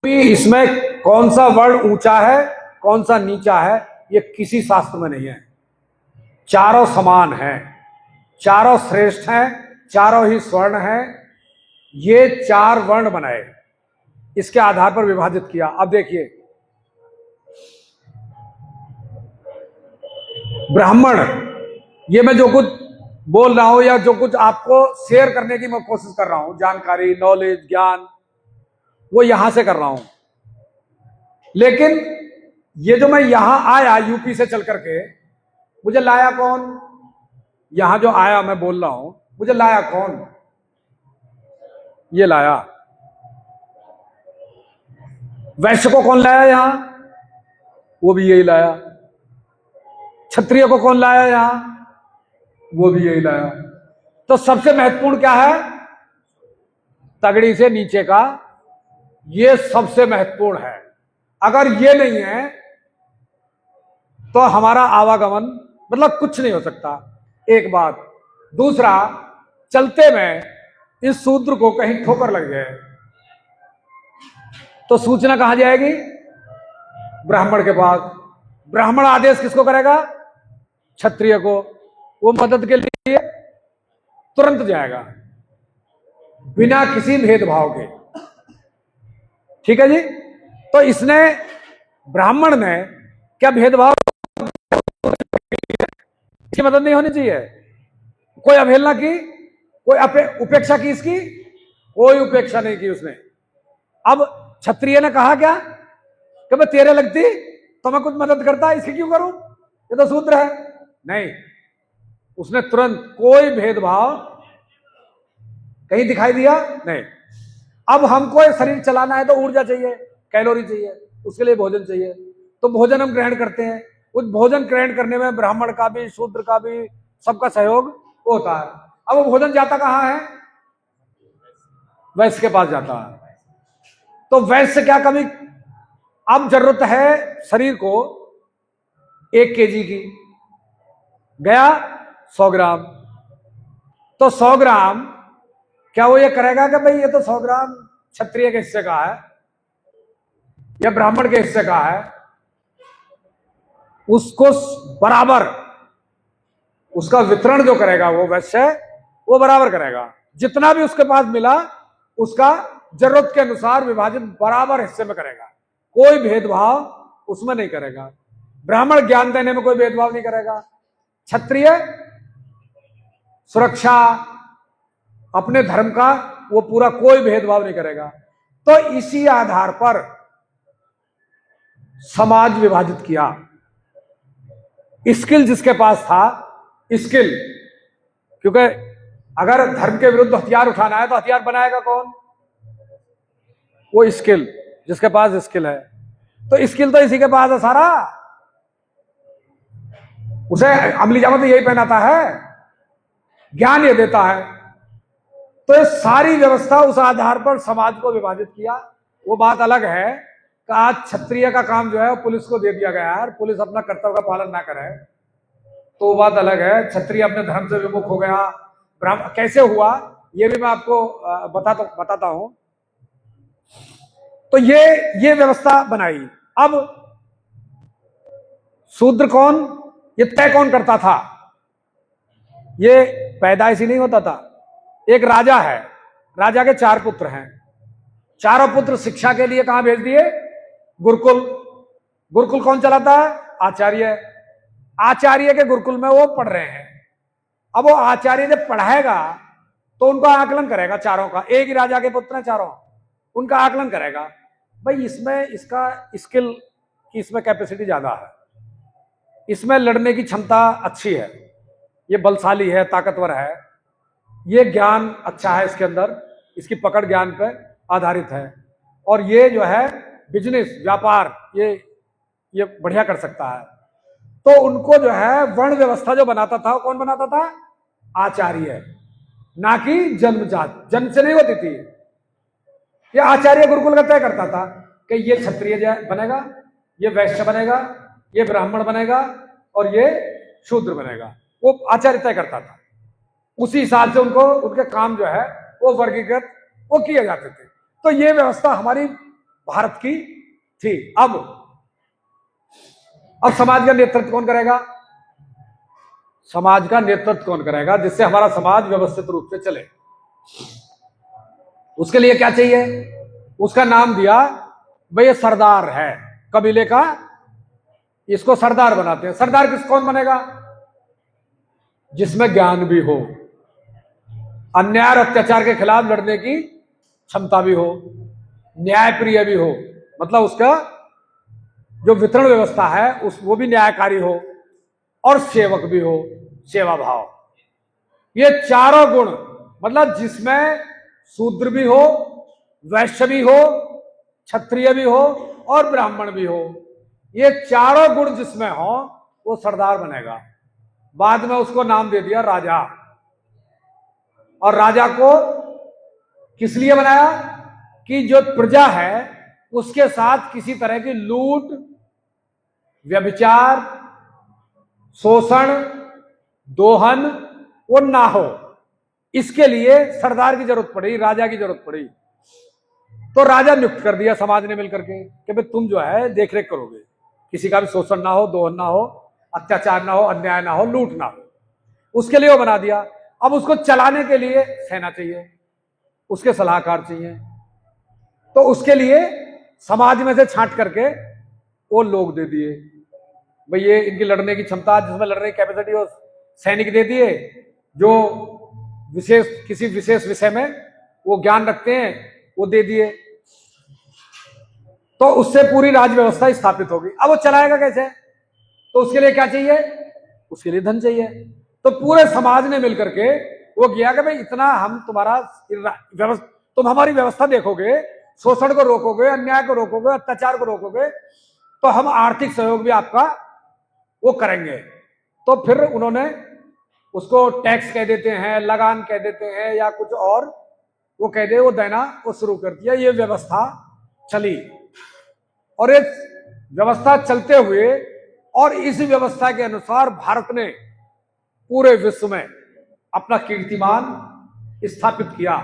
भी इसमें कौन सा वर्ण ऊंचा है कौन सा नीचा है ये किसी शास्त्र में नहीं है। चारों समान हैं, चारों श्रेष्ठ हैं, चारों ही स्वर्ण हैं। ये चार वर्ण बनाए, इसके आधार पर विभाजित किया। अब देखिए, ब्राह्मण, ये मैं जो कुछ बोल रहा हूं या जो कुछ आपको शेयर करने की मैं कोशिश कर रहा हूं, जानकारी, नॉलेज, ज्ञान, वो यहां से कर रहा हूं। लेकिन ये जो मैं यहां आया यूपी से चल करके, मुझे लाया कौन? यहां जो आया मैं बोल रहा हूं, मुझे लाया कौन? ये लाया वैश्य को कौन लाया यहां? वो भी यही लाया। क्षत्रिय को कौन लाया यहां? वो भी यही लाया। तो सबसे महत्वपूर्ण क्या है? तगड़ी से नीचे का, ये सबसे महत्वपूर्ण है। अगर ये नहीं है तो हमारा आवागमन मतलब कुछ नहीं हो सकता। एक बात। दूसरा, चलते में इस शूद्र को कहीं ठोकर लग जाए तो सूचना कहां जाएगी? ब्राह्मण के पास। ब्राह्मण आदेश किसको करेगा? क्षत्रिय को। वो मदद के लिए तुरंत जाएगा, बिना किसी भेदभाव के। ठीक है जी। तो इसने, ब्राह्मण ने क्या भेदभाव? इसकी मदद नहीं होनी चाहिए। कोई अवहेलना की, कोई उपेक्षा की इसकी? कोई उपेक्षा नहीं की उसने। अब क्षत्रिय ने कहा क्या कि मैं तेरे लगती तो मैं कुछ मदद करता, इसकी क्यों करूं, ये तो शूद्र है। नहीं, उसने तुरंत कोई भेदभाव कहीं दिखाई दिया नहीं। अब हमको शरीर चलाना है तो ऊर्जा चाहिए, कैलोरी चाहिए, उसके लिए भोजन चाहिए। तो भोजन हम ग्रहण करते हैं। उस भोजन ग्रहण करने में ब्राह्मण का भी, शूद्र का भी, सबका सहयोग होता है। अब वो भोजन जाता कहां है? वैश्य के पास जाता है। तो वैश्य क्या कमी? अब जरूरत है शरीर को 1 kg की, गया 100 ग्राम। तो 100 ग्राम क्या वो ये करेगा कि भाई ये तो 100 ग्राम क्षत्रिय के हिस्से का है या ब्राह्मण के हिस्से का है? उसको बराबर, उसका वितरण जो करेगा वो वैश्य, वो बराबर करेगा। जितना भी उसके पास मिला उसका जरूरत के अनुसार विभाजन बराबर हिस्से में करेगा। कोई भेदभाव उसमें नहीं करेगा। ब्राह्मण ज्ञान देने में कोई भेदभाव नहीं करेगा। क्षत्रिय सुरक्षा, अपने धर्म का वो पूरा कोई भेदभाव नहीं करेगा। तो इसी आधार पर समाज विभाजित किया। स्किल जिसके पास था, स्किल, क्योंकि अगर धर्म के विरुद्ध हथियार उठाना है तो हथियार बनाएगा कौन? वो स्किल, जिसके पास स्किल है। तो स्किल तो इसी के पास है सारा। उसे अमली जामा तो यही पहनाता है, ज्ञान ये देता है। तो ये सारी व्यवस्था उस आधार पर समाज को विभाजित किया। वो बात अलग है कि आज क्षत्रिय का काम जो है पुलिस को दे दिया गया है, पुलिस अपना कर्तव्य का पालन ना करे तो वो बात अलग है। क्षत्रिय अपने धर्म से विमुख हो गया। ब्राह्मण कैसे हुआ ये भी मैं आपको बताता हूं। तो ये व्यवस्था बनाई। अब शूद्र कौन, ये तय कौन करता था? ये पैदाइशी नहीं होता था। एक राजा है, राजा के 4 पुत्र हैं। चारों पुत्र शिक्षा के लिए कहां भेज दिए? गुरुकुल। गुरुकुल कौन चलाता है? आचार्य। आचार्य के गुरुकुल में वो पढ़ रहे हैं। अब वो आचार्य जब पढ़ाएगा तो उनका आकलन करेगा चारों का। एक ही राजा के पुत्र हैं चारों, उनका आकलन करेगा। भाई इसमें इसका स्किल की इसमें कैपेसिटी ज्यादा है, इसमें लड़ने की क्षमता अच्छी है, ये बलशाली है, ताकतवर है, ये ज्ञान अच्छा है इसके अंदर, इसकी पकड़ ज्ञान पर आधारित है, और ये जो है बिजनेस, व्यापार, ये बढ़िया कर सकता है। तो उनको जो है वर्ण व्यवस्था जो बनाता था वो कौन बनाता था? आचार्य, ना कि जन्मजात, जन्म से नहीं होती थी। ये आचार्य गुरुकुल का तय करता था कि ये क्षत्रिय बनेगा, ये वैश्य बनेगा, ये ब्राह्मण बनेगा और ये शूद्र बनेगा। वो आचार्य तय करता था। उसी हिसाब से उनको, उनके काम जो है वो वर्गीकृत वो किए जाते थे। तो ये व्यवस्था हमारी भारत की थी। अब समाज का नेतृत्व कौन करेगा? समाज का नेतृत्व कौन करेगा जिससे हमारा समाज व्यवस्थित रूप से चले? उसके लिए क्या चाहिए? उसका नाम दिया भाई ये सरदार है कबीले का, इसको सरदार बनाते हैं। सरदार कौन बनेगा? जिसमें ज्ञान भी हो, अन्याय और अत्याचार के खिलाफ लड़ने की क्षमता भी हो, न्यायप्रिय भी हो, मतलब उसका जो वितरण व्यवस्था है वो भी न्यायकारी हो, और सेवक भी हो, सेवा भाव। ये चारों गुण, मतलब जिसमें शूद्र भी हो, वैश्य भी हो, क्षत्रिय भी हो और ब्राह्मण भी हो, ये चारों गुण जिसमें हो वो सरदार बनेगा। बाद में उसको नाम दे दिया राजा। और राजा को किस लिए बनाया? कि जो प्रजा है उसके साथ किसी तरह की लूट, व्यभिचार, शोषण, दोहन वो ना हो, इसके लिए सरदार की जरूरत पड़ी, राजा की जरूरत पड़ी। तो राजा नियुक्त कर दिया समाज ने मिलकर के कि भाई तुम जो है देख रेख करोगे, किसी का भी शोषण ना हो, दोहन ना हो, अत्याचार ना हो, अन्याय ना हो, लूट ना हो, उसके लिए वो बना दिया। अब उसको चलाने के लिए सेना चाहिए, उसके सलाहकार चाहिए, तो उसके लिए समाज में से छांट करके वो लोग दे दिए, भाई ये इनकी लड़ने की क्षमता, जिसमें लड़ने की कैपेसिटी हो, सैनिक दे दिए जो विशेष किसी विशेष विषय में वो ज्ञान रखते हैं, वो दे दिए। तो उससे पूरी राज व्यवस्था स्थापित होगी। अब वो चलाएगा कैसे? तो उसके लिए क्या चाहिए? उसके लिए धन चाहिए। तो पूरे समाज ने मिलकर के वो किया कि भाई इतना हम तुम्हारा तुम हमारी व्यवस्था देखोगे, शोषण को रोकोगे, अन्याय को रोकोगे, अत्याचार को रोकोगे, तो हम आर्थिक सहयोग भी आपका वो करेंगे। तो फिर उन्होंने उसको टैक्स कह देते हैं, लगान कह देते हैं, या कुछ और वो कह दे, वो देना वो शुरू कर दिया। ये व्यवस्था चली, और इस व्यवस्था चलते हुए और इस व्यवस्था के अनुसार भारत ने पूरे विश्व में अपना कीर्तिमान स्थापित किया।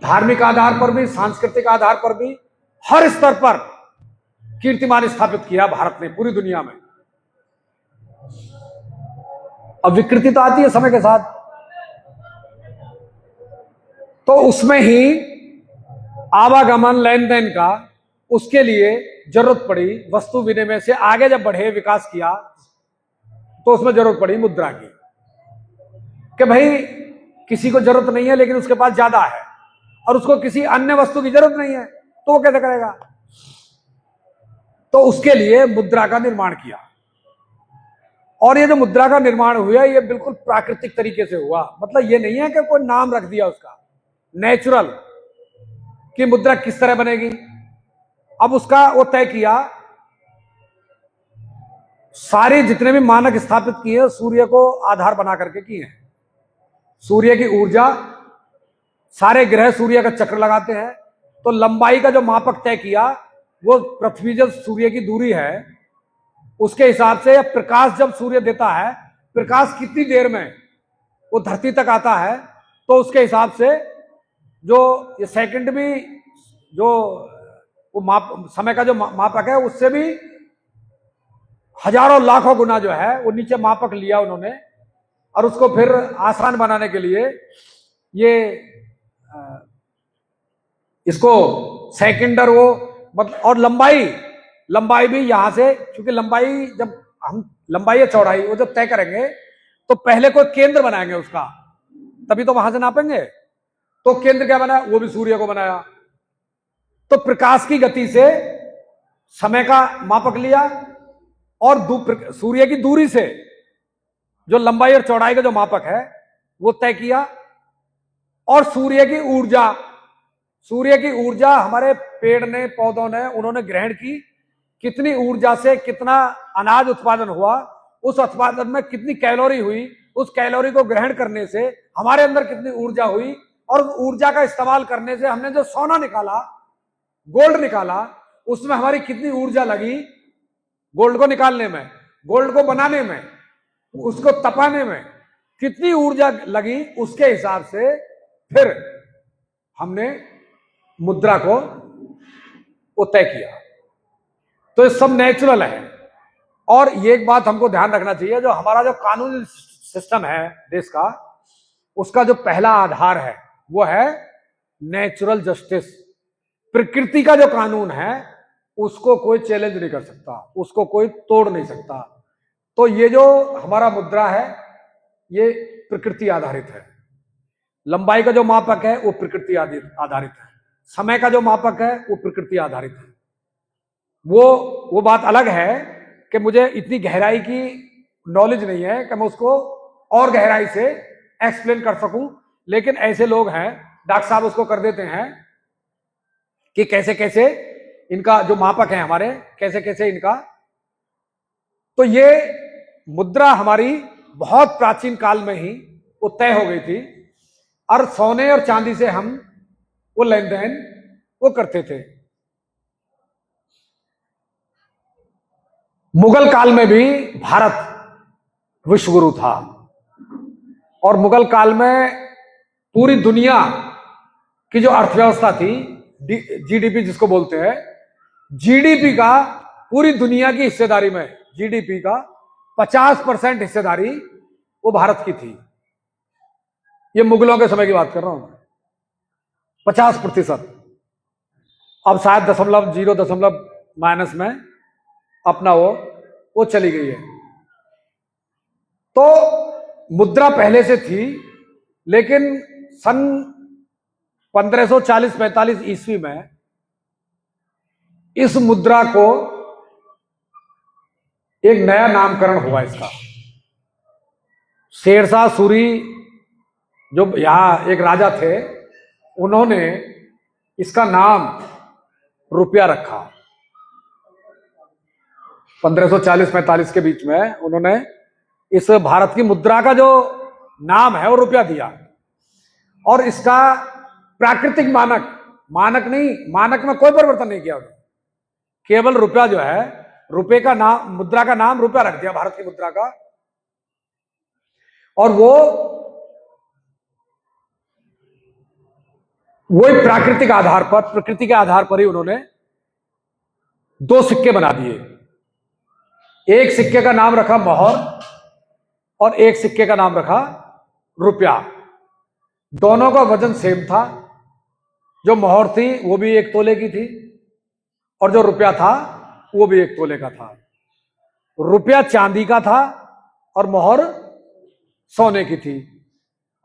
धार्मिक आधार पर भी, सांस्कृतिक आधार पर भी, हर स्तर पर कीर्तिमान स्थापित किया भारत ने पूरी दुनिया में। अब विकृति तो आती है समय के साथ, तो उसमें ही आवागमन, लेन देन का, उसके लिए जरूरत पड़ी वस्तु विनिमय से आगे जब बढ़े, विकास किया, तो उसमें जरूरत पड़ी मुद्रा की, कि भाई किसी को जरूरत नहीं है लेकिन उसके पास ज्यादा है और उसको किसी अन्य वस्तु की जरूरत नहीं है, तो वो कैसे करेगा? तो उसके लिए मुद्रा का निर्माण किया। और ये जो मुद्रा का निर्माण हुआ ये बिल्कुल प्राकृतिक तरीके से हुआ, मतलब ये नहीं है कि कोई नाम रख दिया उसका, नेचुरल कि मुद्रा किस तरह बनेगी। अब उसका वो तय किया, सारे जितने भी मानक स्थापित किए सूर्य को आधार बना करके किए हैं। सूर्य की ऊर्जा, सारे ग्रह सूर्य का चक्र लगाते हैं, तो लंबाई का जो मापक तय किया वो पृथ्वी जो सूर्य की दूरी है उसके हिसाब से, प्रकाश जब सूर्य देता है, प्रकाश कितनी देर में वो धरती तक आता है, तो उसके हिसाब से जो ये सेकंड भी जो वो माप, समय का जो मापक है, उससे भी हजारों लाखों गुना जो है वो नीचे मापक लिया उन्होंने। और उसको फिर आसान बनाने के लिए ये इसको सेकंडर वो मतलब, और लंबाई भी यहां से, क्योंकि लंबाई जब हम लंबाई या चौड़ाई वो जब तय करेंगे तो पहले कोई केंद्र बनाएंगे उसका, तभी तो वहां से नापेंगे। तो केंद्र क्या बनाया? वो भी सूर्य को बनाया। तो प्रकाश की गति से समय का मापक लिया और सूर्य की दूरी से जो लंबाई और चौड़ाई का जो मापक है वो तय किया। और सूर्य की ऊर्जा हमारे पेड़ ने, पौधों ने, उन्होंने ग्रहण की, कितनी ऊर्जा से कितना अनाज उत्पादन हुआ, उस उत्पादन में कितनी कैलोरी हुई, उस कैलोरी को ग्रहण करने से हमारे अंदर कितनी ऊर्जा हुई, और ऊर्जा का इस्तेमाल करने से हमने जो सोना निकाला, गोल्ड निकाला, उसमें हमारी कितनी ऊर्जा लगी, गोल्ड को निकालने में, गोल्ड को बनाने में, उसको तपाने में कितनी ऊर्जा लगी, उसके हिसाब से फिर हमने मुद्रा को वो तय किया। तो ये सब नेचुरल है। और ये एक बात हमको ध्यान रखना चाहिए, जो हमारा जो कानूनी सिस्टम है देश का, उसका जो पहला आधार है वो है नेचुरल जस्टिस। प्रकृति का जो कानून है उसको कोई चैलेंज नहीं कर सकता, उसको कोई तोड़ नहीं सकता। तो ये जो हमारा मुद्रा है ये प्रकृति आधारित है। लंबाई का जो मापक है वो प्रकृति आधारित है। समय का जो मापक है वो प्रकृति आधारित है। वो बात अलग है कि मुझे इतनी गहराई की नॉलेज नहीं है कि मैं उसको और गहराई से एक्सप्लेन कर सकूं, लेकिन ऐसे लोग हैं, डॉक्टर साहब उसको कर देते हैं कि कैसे कैसे इनका जो मापक है हमारे, कैसे कैसे इनका। तो ये मुद्रा हमारी बहुत प्राचीन काल में ही वो तय हो गई थी, और सोने और चांदी से हम वो लेन देन वो करते थे। मुगल काल में भी भारत विश्वगुरु था, और मुगल काल में पूरी दुनिया की जो अर्थव्यवस्था थी, जीडीपी जिसको बोलते हैं, जीडीपी का पूरी दुनिया की हिस्सेदारी में जीडीपी का 50% हिस्सेदारी वो भारत की थी। ये मुगलों के समय की बात कर रहा हूं, 50%। अब शायद दशमलव 0 दशमलव माइनस में अपना वो चली गई है। तो मुद्रा पहले से थी, लेकिन सन 1540-45 ईस्वी में इस मुद्रा को एक नया नामकरण हुआ इसका। शेरशाह सूरी जो यहां एक राजा थे, उन्होंने इसका नाम रुपया रखा। 1540-45 के बीच में उन्होंने इस भारत की मुद्रा का जो नाम है वो रुपया दिया। और इसका प्राकृतिक मानक नहीं, मानक में कोई परिवर्तन नहीं किया उन्होंने, केवल रुपया जो है, रुपये का नाम, मुद्रा का नाम रुपया रख दिया, भारत की मुद्रा का। और वही प्राकृतिक आधार पर, प्रकृति के आधार पर ही उन्होंने 2 सिक्के बना दिए। एक सिक्के का नाम रखा मोहर और एक सिक्के का नाम रखा रुपया। दोनों का वजन सेम था। जो मोहर थी वो भी 1 तोले की थी, और जो रुपया था वो भी 1 तोले का था। रुपया चांदी का था और मोहर सोने की थी,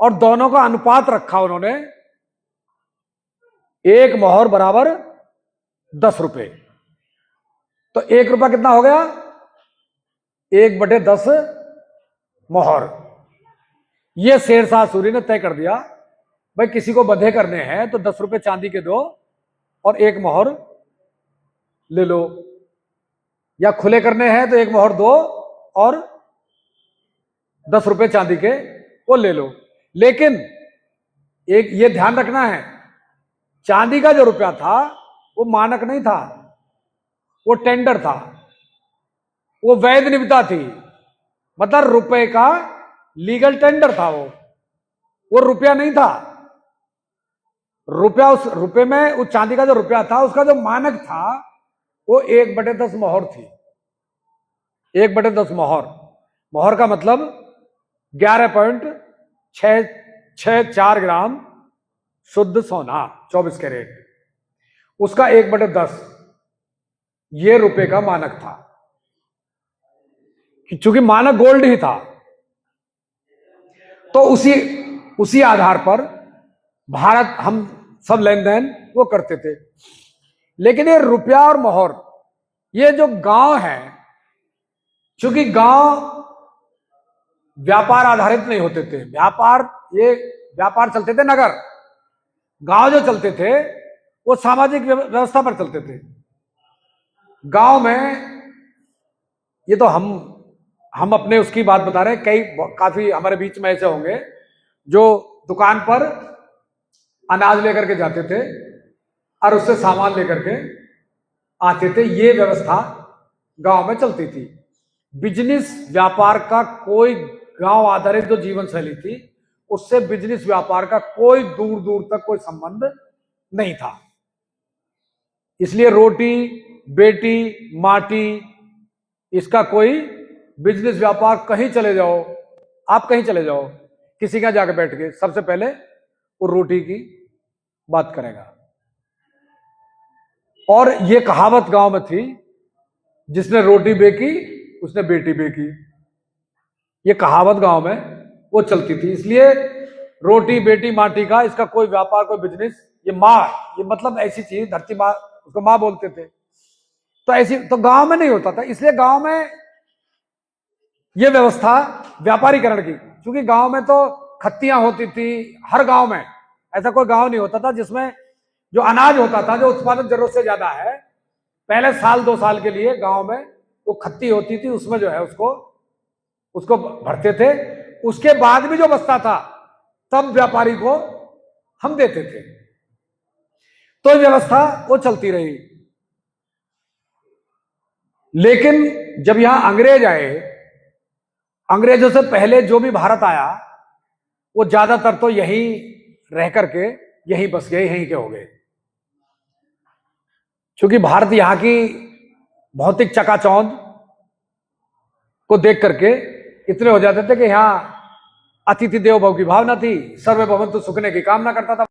और दोनों का अनुपात रखा उन्होंने, 1 मोहर बराबर 10 रुपए। तो 1 रुपया कितना हो गया? 1/10 मोहर। यह शेरशाह सूरी ने तय कर दिया, भाई किसी को बंधे करने हैं तो 10 रुपए चांदी के दो और 1 मोहर ले लो, या खुले करने हैं तो 1 मोहर दो और 10 रुपए चांदी के वो ले लो। लेकिन एक ये ध्यान रखना है, चांदी का जो रुपया था वो मानक नहीं था, वो टेंडर था, वो वैध निविदा थी। मतलब रुपए का लीगल टेंडर था वो रुपया नहीं था। रुपया, उस रुपए में उस चांदी का जो रुपया था उसका जो मानक था वो 1/10 मोहर थी। 1/10 मोहर। मोहर का मतलब 11.664 ग्राम शुद्ध सोना, 24 कैरेट, उसका 1/10 ये रुपए का मानक था। चूंकि मानक गोल्ड ही था, तो उसी आधार पर भारत, हम सब लेन देन वो करते थे। लेकिन ये रुपया और मोहर, ये जो गांव है, चूंकि गांव व्यापार आधारित नहीं होते थे, व्यापार चलते थे नगर। गांव जो चलते थे वो सामाजिक व्यवस्था पर चलते थे। गांव में, ये तो हम अपने उसकी बात बता रहे हैं, काफी हमारे बीच में ऐसे होंगे जो दुकान पर अनाज लेकर के जाते थे और उससे सामान लेकर के आते थे। ये व्यवस्था गांव में चलती थी। बिजनेस व्यापार का कोई, गांव आधारित जो जीवन शैली थी उससे बिजनेस व्यापार का कोई दूर दूर तक कोई संबंध नहीं था। इसलिए रोटी बेटी माटी, इसका कोई बिजनेस व्यापार, कहीं चले जाओ आप, कहीं चले जाओ किसी का जाकर बैठ के सबसे पहले वो रोटी की बात करेगा। और ये कहावत गांव में थी, जिसने रोटी बेकी उसने बेटी बेकी, ये कहावत गांव में वो चलती थी। इसलिए रोटी बेटी माटी का, इसका कोई व्यापार कोई बिजनेस, ये माँ, ये मतलब ऐसी चीज, धरती माँ, उसको माँ बोलते थे, तो ऐसी तो गांव में नहीं होता था। इसलिए गांव में ये व्यवस्था व्यापारीकरण की, क्योंकि गांव में तो खत्तियां होती थी, हर गांव में ऐसा कोई गांव नहीं होता था जिसमें जो अनाज होता था, जो उत्पादन जरूरत से ज्यादा है, पहले साल 2 साल के लिए गांव में वो खत्ती होती थी, उसमें जो है उसको भरते थे। उसके बाद भी जो बचता था तब व्यापारी को हम देते थे। तो व्यवस्था वो चलती रही। लेकिन जब यहां अंग्रेज आए, अंग्रेजों से पहले जो भी भारत आया वो ज्यादातर तो यहीं रह करके यहीं बस गए, यहीं के हो गए, क्योंकि भारत यहां की भौतिक चकाचौंध को देख करके इतने हो जाते थे कि यहां अतिथि देवो भव की भावना थी, सर्वे भवन्तु सुखने की कामना करता था।